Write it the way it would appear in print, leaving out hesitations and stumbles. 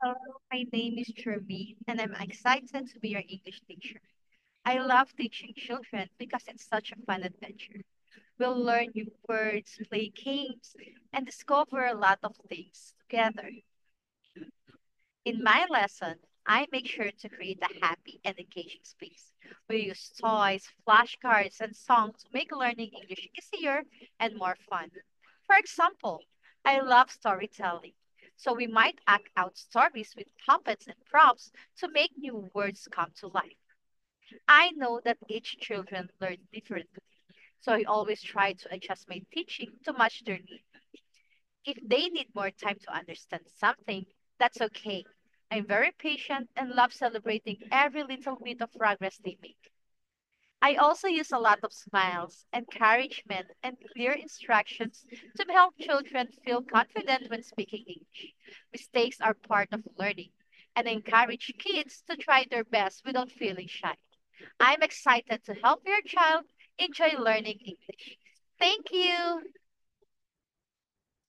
Hello, my name is Jermaine, and I'm excited to be your English teacher. I love teaching children because it's such a fun adventure. We'll learn new words, play games, and discover a lot of things together. In my lesson, I make sure to create a happy and engaging space. We use toys, flashcards, and songs to make learning English easier and more fun. For example, I love storytelling. So we might act out stories with puppets and props to make new words come to life. I know that each children learn differently, so I always try to adjust my teaching to match their needs. If they need more time to understand something, that's okay. I'm very patient and love celebrating every little bit of progress they make. I also use a lot of smiles, encouragement, and clear instructions to help children feel confident when speaking English. Mistakes are part of learning, and I encourage kids to try their best without feeling shy. I'm excited to help your child enjoy learning English. Thank you.